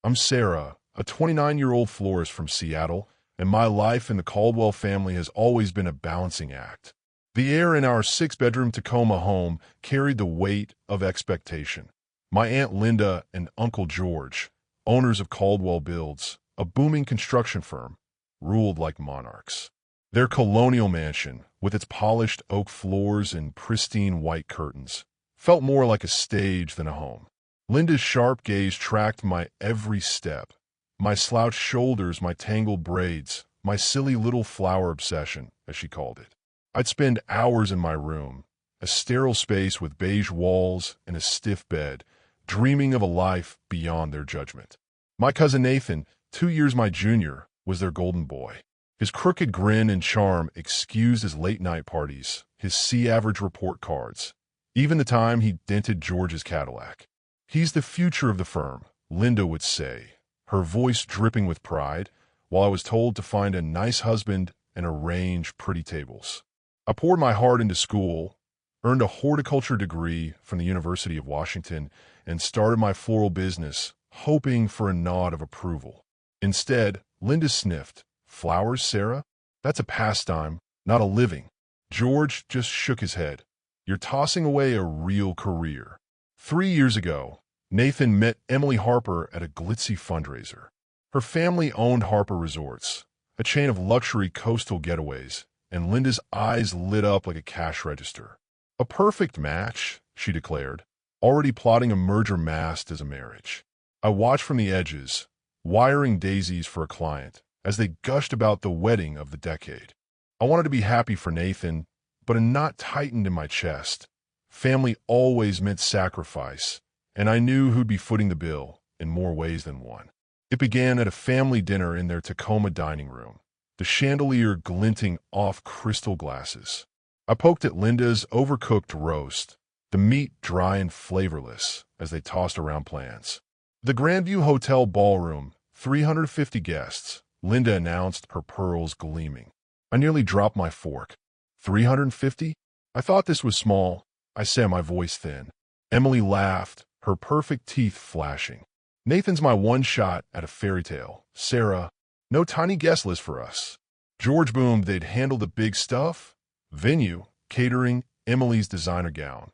I'm Sarah, a 29-year-old florist from Seattle, and my life in the Caldwell family has always been a balancing act. The air in our six-bedroom Tacoma home carried the weight of expectation. My Aunt Linda and Uncle George, owners of Caldwell Builds, a booming construction firm, ruled like monarchs. Their colonial mansion, with its polished oak floors and pristine white curtains, felt more like a stage than a home. Linda's sharp gaze tracked my every step, my slouched shoulders, my tangled braids, my silly little flower obsession, as she called it. I'd spend hours in my room, a sterile space with beige walls and a stiff bed, dreaming of a life beyond their judgment. My cousin Nathan, 2 years my junior, was their golden boy. His crooked grin and charm excused his late-night parties, his C-average report cards, even the time he dented George's Cadillac. He's the future of the firm, Linda would say, her voice dripping with pride, while I was told to find a nice husband and arrange pretty tables. I poured my heart into school, earned a horticulture degree from the University of Washington, and started my floral business, hoping for a nod of approval. Instead, Linda sniffed. "Flowers, Sarah? That's a pastime, not a living." George just shook his head. "You're tossing away a real career." 3 years ago, Nathan met Emily Harper at a glitzy fundraiser. Her family owned Harper Resorts, a chain of luxury coastal getaways, and Linda's eyes lit up like a cash register. "A perfect match," she declared, already plotting a merger masked as a marriage. I watched from the edges, wiring daisies for a client, as they gushed about the wedding of the decade. I wanted to be happy for Nathan, but a knot tightened in my chest. Family always meant sacrifice, and I knew who'd be footing the bill in more ways than one. It began at a family dinner in their Tacoma dining room, the chandelier glinting off crystal glasses. I poked at Linda's overcooked roast, the meat dry and flavorless, as they tossed around plans. The Grandview Hotel ballroom, 350 guests, Linda announced, her pearls gleaming. I nearly dropped my fork. 350? I thought this was small, I said, my voice thin. Emily laughed, her perfect teeth flashing. "Nathan's my one shot at a fairy tale. Sarah, no tiny guest list for us." George boomed they'd handle the big stuff. Venue, catering, Emily's designer gown.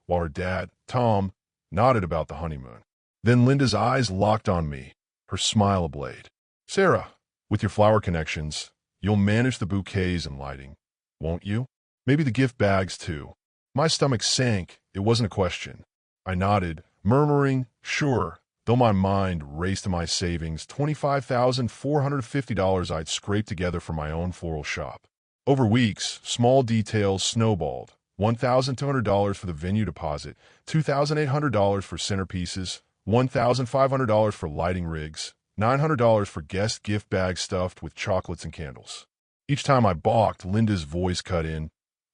While her dad, Tom, nodded about the honeymoon. Then Linda's eyes locked on me, her smile ablaze. "Sarah, with your flower connections, you'll manage the bouquets and lighting, won't you? Maybe the gift bags, too." My stomach sank. It wasn't a question. I nodded, murmuring, "Sure," though my mind raced to my savings, $25,450 I'd scraped together for my own floral shop. Over weeks, small details snowballed. $1,200 for the venue deposit, $2,800 for centerpieces, $1,500 for lighting rigs, $900 for guest gift bags stuffed with chocolates and candles. Each time I balked, Linda's voice cut in.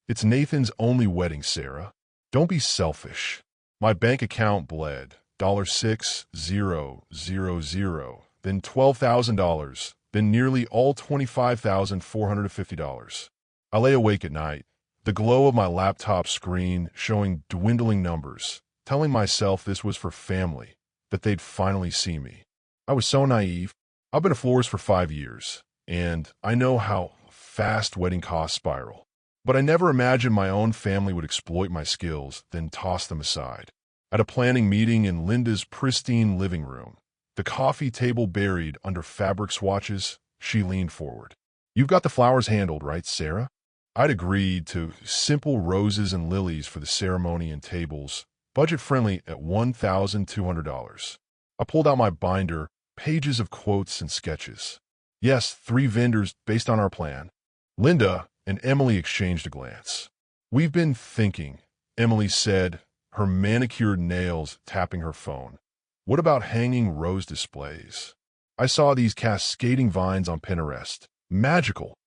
"It's Nathan's only wedding, Sarah. Don't be selfish." My bank account bled. $6,000, then $12,000, then nearly all $25,450. I lay awake at night, the glow of my laptop screen showing dwindling numbers, telling myself this was for family, that they'd finally see me. I was so naive. I've been a florist for 5 years, and I know how fast wedding costs spiral. But I never imagined my own family would exploit my skills, then toss them aside. At a planning meeting in Linda's pristine living room, the coffee table buried under fabric swatches, she leaned forward. "You've got the flowers handled, right, Sarah?" I'd agreed to simple roses and lilies for the ceremony and tables, budget-friendly at $1,200. I pulled out my binder, pages of quotes and sketches. Yes, 3 vendors based on our plan. Linda and Emily exchanged a glance. "We've been thinking," Emily said, her manicured nails tapping her phone. "What about hanging rose displays? I saw these cascading vines on Pinterest. Magical."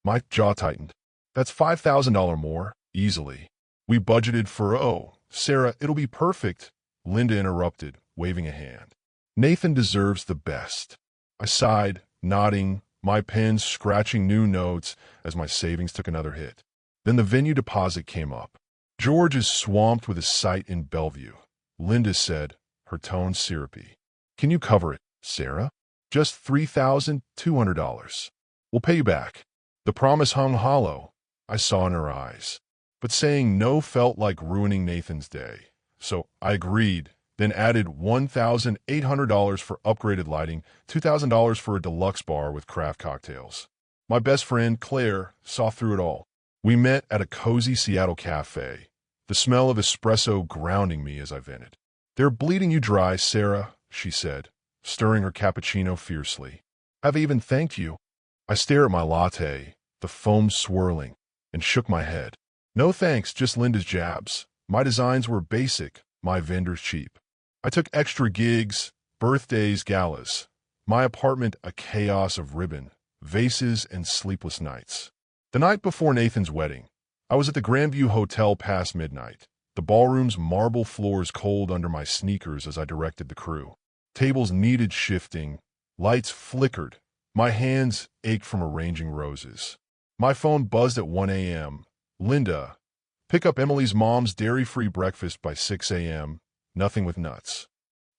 My jaw tightened. "That's $5,000 more, easily." "We budgeted for, oh, Sarah, it'll be perfect," Linda interrupted, waving a hand. "Nathan deserves the best." I sighed, nodding, my pen scratching new notes as my savings took another hit. Then the venue deposit came up. "George is swamped with a site in Bellevue," Linda said, her tone syrupy. "Can you cover it?" Sarah? Just $3,200. We'll pay you back. The promise hung hollow, I saw in her eyes. But saying no felt like ruining Nathan's day. So I agreed, then added $1,800 for upgraded lighting, $2,000 for a deluxe bar with craft cocktails. My best friend, Claire, saw through it all. We met at a cozy Seattle cafe, the smell of espresso grounding me as I vented. "They're bleeding you dry, Sarah," she said, stirring her cappuccino fiercely. "Have I even thanked you?" I stared at my latte, the foam swirling, and shook my head. "No thanks, just Linda's jabs. My designs were basic, my vendors cheap. I took extra gigs, birthdays, galas. My apartment a chaos of ribbon, vases, and sleepless nights. The night before Nathan's wedding, I was at the Grandview Hotel past midnight, the ballroom's marble floors cold under my sneakers as I directed the crew. Tables needed shifting, lights flickered, my hands ached from arranging roses. My phone buzzed at 1 a.m. "Linda, pick up Emily's mom's dairy-free breakfast by 6 a.m., nothing with nuts."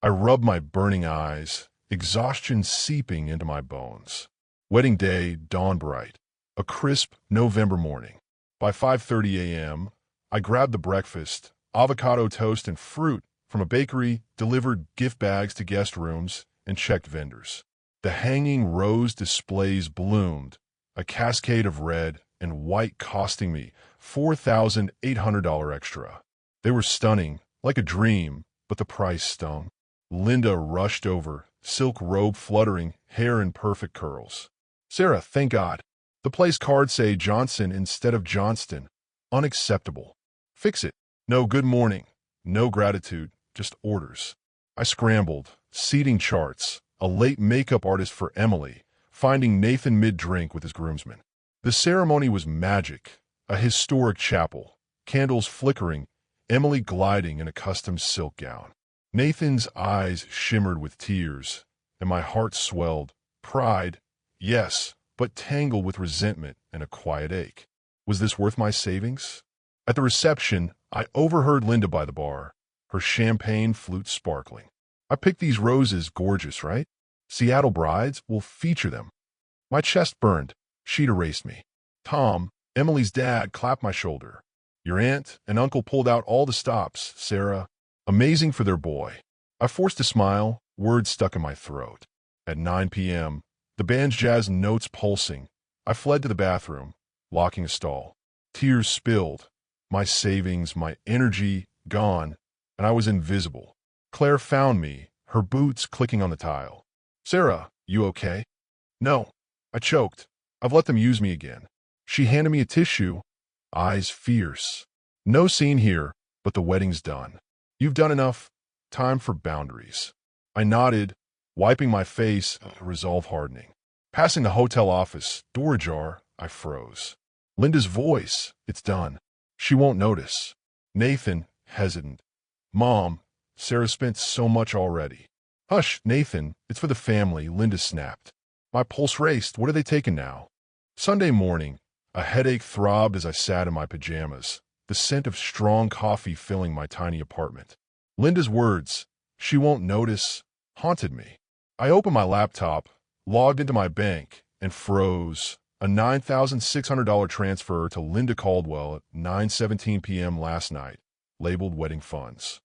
I rubbed my burning eyes, exhaustion seeping into my bones. Wedding day dawned bright, a crisp November morning. By 5:30 a.m., I grabbed the breakfast, avocado toast and fruit from a bakery, delivered gift bags to guest rooms, and checked vendors. The hanging rose displays bloomed, a cascade of red and white costing me $4,800 extra. They were stunning, like a dream, but the price stung. Linda rushed over, silk robe fluttering, hair in perfect curls. "Sarah, thank God. The place card say Johnson instead of Johnston. Unacceptable. Fix it." "No good morning. No gratitude. Just orders." I scrambled, seating charts, a late makeup artist for Emily, finding Nathan mid-drink with his groomsmen. The ceremony was magic, a historic chapel, candles flickering, Emily gliding in a custom silk gown. Nathan's eyes shimmered with tears, and my heart swelled. Pride, yes, but tangled with resentment and a quiet ache. Was this worth my savings? At the reception, I overheard Linda by the bar, her champagne flute sparkling. "I picked these roses, gorgeous, right? Seattle brides will feature them." My chest burned. She'd erased me. Tom, Emily's dad, clapped my shoulder. "Your aunt and uncle pulled out all the stops, Sarah. Amazing for their boy." I forced a smile, words stuck in my throat. At 9 p.m., the band's jazz notes pulsing, I fled to the bathroom, locking a stall. Tears spilled, my savings, my energy gone, and I was invisible. Claire found me, her boots clicking on the tile. "Sarah, you okay?" "No." I choked. "I've let them use me again." She handed me a tissue, eyes fierce. "No scene here, but the wedding's done. You've done enough. Time for boundaries." I nodded, wiping my face, resolve hardening. Passing the hotel office, door ajar, I froze. Linda's voice, "It's done. She won't notice." Nathan, hesitant. "Mom, Sarah spent so much already." "Hush, Nathan, it's for the family," Linda snapped. My pulse raced. What are they taking now? Sunday morning, a headache throbbed as I sat in my pajamas, the scent of strong coffee filling my tiny apartment. Linda's words, "She won't notice," haunted me. I opened my laptop, logged into my bank, and froze. A $9,600 transfer to Linda Caldwell at 9:17 p.m. last night, labeled wedding funds.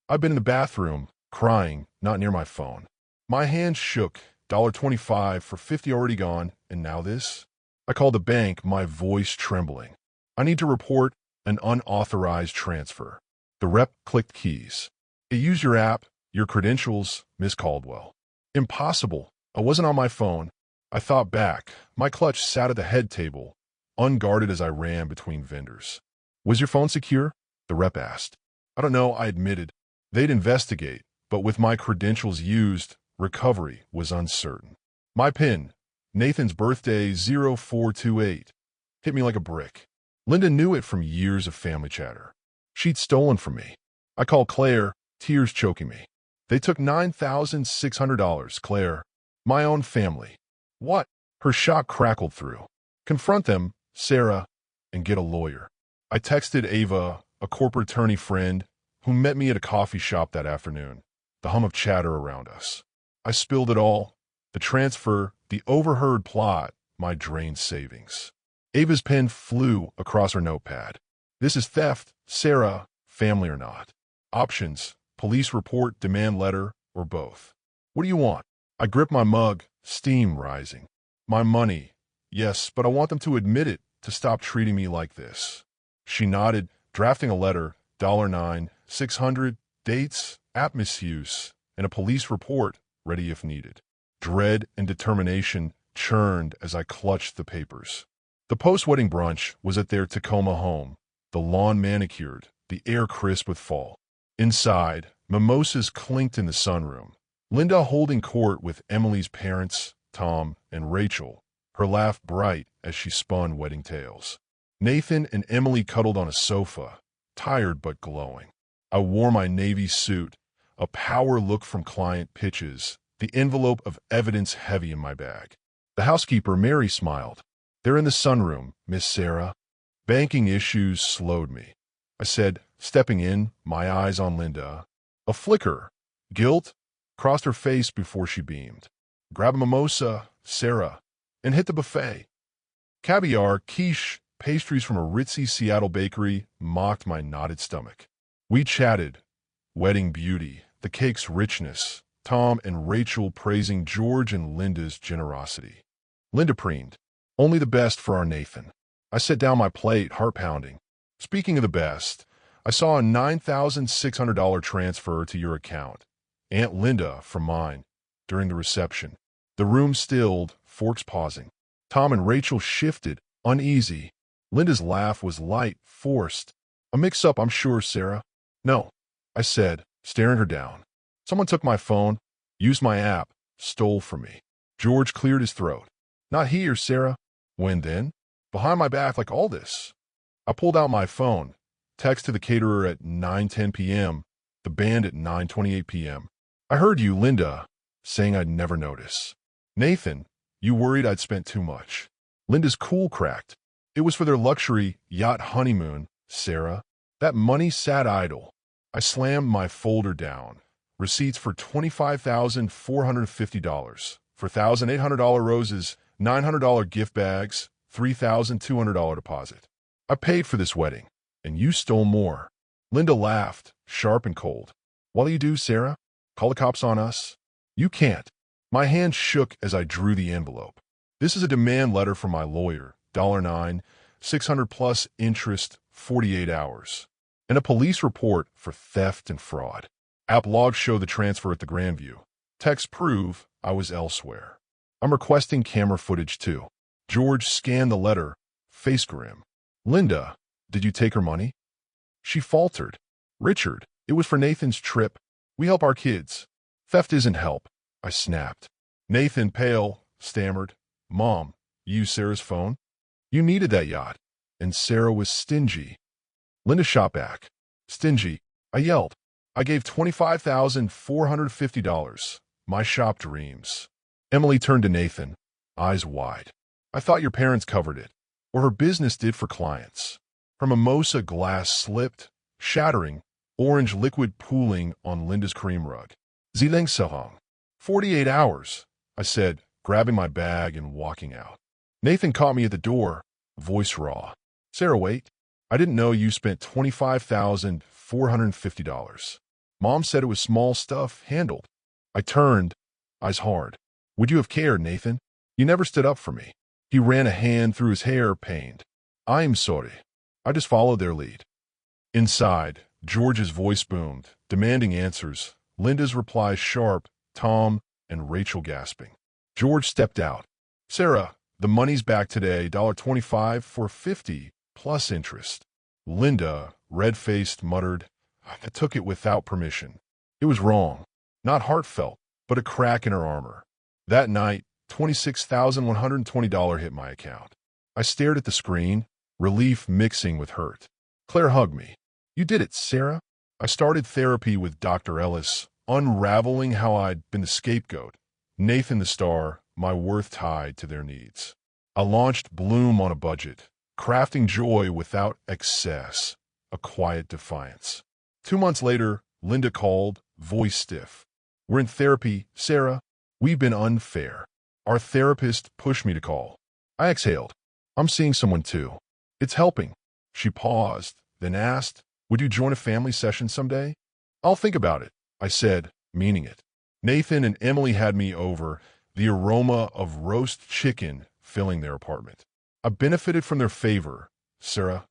I've been in the bathroom, crying, not near my phone. My hands shook, $1.25 for 50 already gone, and now this? I called the bank, my voice trembling. "I need to report an unauthorized transfer." The rep clicked keys. "Use your app, your credentials, Miss Caldwell." Impossible. I wasn't on my phone. I thought back. My clutch sat at the head table, unguarded as I ran between vendors. "Was your phone secure?" the rep asked. "I don't know," I admitted. They'd investigate, but with my credentials used, recovery was uncertain. My PIN, Nathan's birthday 0428, hit me like a brick. Linda knew it from years of family chatter. She'd stolen from me. I called Claire, tears choking me. "They took $9,600, Claire. My own family." "What?" Her shock crackled through. "Confront them, Sarah, and get a lawyer." I texted Ava, a corporate attorney friend, who met me at a coffee shop that afternoon, the hum of chatter around us. I spilled it all. The transfer, the overheard plot, my drained savings. Ava's pen flew across her notepad. This is theft, Sarah, family or not. Options, police report, demand letter, or both. What do you want? I grip my mug, steam rising. My money. Yes, but I want them to admit it, to stop treating me like this. She nodded, drafting a letter, $9, 600, dates, app misuse, and a police report, ready if needed. Dread and determination churned as I clutched the papers. The post-wedding brunch was at their Tacoma home, the lawn manicured, the air crisp with fall. Inside, mimosas clinked in the sunroom. Linda holding court with Emily's parents, Tom and Rachel, her laugh bright as she spun wedding tales. Nathan and Emily cuddled on a sofa, tired but glowing. I wore my navy suit, a power look from client pitches, the envelope of evidence heavy in my bag. The housekeeper, Mary, smiled. They're in the sunroom, Miss Sarah. Banking issues slowed me. I said, stepping in, my eyes on Linda. A flicker, guilt, crossed her face before she beamed. Grab a mimosa, Sarah, and hit the buffet. Caviar, quiche, pastries from a ritzy Seattle bakery mocked my knotted stomach. We chatted. Wedding beauty, the cake's richness, Tom and Rachel praising George and Linda's generosity. Linda preened. Only the best for our Nathan. I set down my plate, heart pounding. Speaking of the best, I saw a $9,600 transfer to your account. Aunt Linda from mine, during the reception. The room stilled, forks pausing. Tom and Rachel shifted, uneasy. Linda's laugh was light, forced. A mix-up, I'm sure, Sarah. No, I said, staring her down. Someone took my phone, used my app, stole from me. George cleared his throat. Not here, Sarah. When then? Behind my back like all this. I pulled out my phone. Text to the caterer at 9:10 p.m., the band at 9:28 p.m. I heard you, Linda, saying I'd never notice. Nathan, you worried I'd spent too much. Linda's cool cracked. It was for their luxury yacht honeymoon, Sarah. That money sat idle. I slammed my folder down. Receipts for $25,450, for $1,800 roses, $900 gift bags, $3,200 deposit. I paid for this wedding, and you stole more. Linda laughed, sharp and cold. What'll you do, Sarah? Call the cops on us? You can't. My hand shook as I drew the envelope. This is a demand letter from my lawyer, $9, 600 plus interest, 48 hours. And a police report for theft and fraud. App logs show the transfer at the Grandview. Texts prove I was elsewhere. I'm requesting camera footage too. George scanned the letter, face grim. Linda, did you take her money? She faltered. Richard, it was for Nathan's trip. We help our kids. Theft isn't help, I snapped. Nathan, pale, stammered. Mom, you used Sarah's phone? You needed that yacht. And Sarah was stingy. Linda shot back. Stingy, I yelled. I gave $25,450. My shop dreams. Emily turned to Nathan, eyes wide. I thought your parents covered it, or her business did for clients. Her mimosa glass slipped, shattering, orange liquid pooling on Linda's cream rug. Zileng Sahong. 48 hours, I said, grabbing my bag and walking out. Nathan caught me at the door, voice raw. Sarah, wait. I didn't know you spent $25,450. Mom said it was small stuff, handled. I turned, eyes hard. Would you have cared, Nathan? You never stood up for me. He ran a hand through his hair, pained. I'm sorry. I just followed their lead. Inside, George's voice boomed, demanding answers. Linda's reply sharp, Tom and Rachel gasping. George stepped out. Sarah, the money's back today, $25 for 50 plus interest. Linda, red-faced, muttered, I took it without permission. It was wrong. Not heartfelt, but a crack in her armor. That night, $26,120 hit my account. I stared at the screen, relief mixing with hurt. Claire hugged me. You did it, Sarah. I started therapy with Dr. Ellis, unraveling how I'd been the scapegoat. Nathan the star, my worth tied to their needs. I launched Bloom on a budget, crafting joy without excess, a quiet defiance. 2 months later, Linda called, voice stiff. We're in therapy, Sarah. We've been unfair. Our therapist pushed me to call. I exhaled. I'm seeing someone too. It's helping. She paused, then asked, would you join a family session someday? I'll think about it, I said, meaning it. Nathan and Emily had me over, the aroma of roast chicken filling their apartment. I benefited from their favor, Sarah,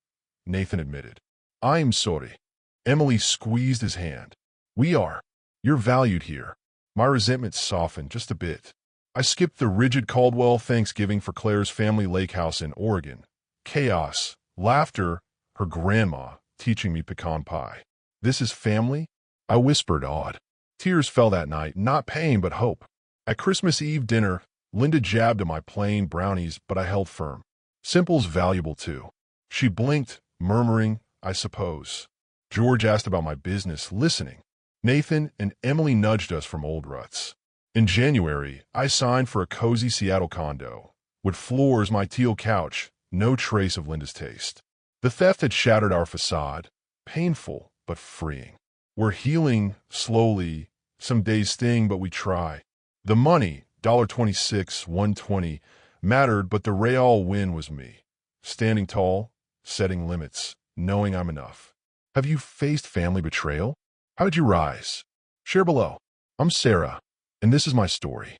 Nathan admitted. I'm sorry. Emily squeezed his hand. We are. You're valued here. My resentment softened just a bit. I skipped the rigid Caldwell Thanksgiving for Claire's family lake house in Oregon. Chaos, laughter, her grandma teaching me pecan pie. This is family? I whispered, awed. Tears fell that night, not pain but hope. At Christmas Eve dinner, Linda jabbed at my plain brownies, but I held firm. Simple's valuable too. She blinked, murmuring, I suppose. George asked about my business, listening. Nathan and Emily nudged us from old ruts. In January, I signed for a cozy Seattle condo. With floors, my teal couch, no trace of Linda's taste. The theft had shattered our facade, painful but freeing. We're healing, slowly, some days sting, but we try. The money, $26, $120, mattered, but the real win was me. Standing tall, setting limits, knowing I'm enough. Have you faced family betrayal? How did you rise? Share below. I'm Sarah, and this is my story.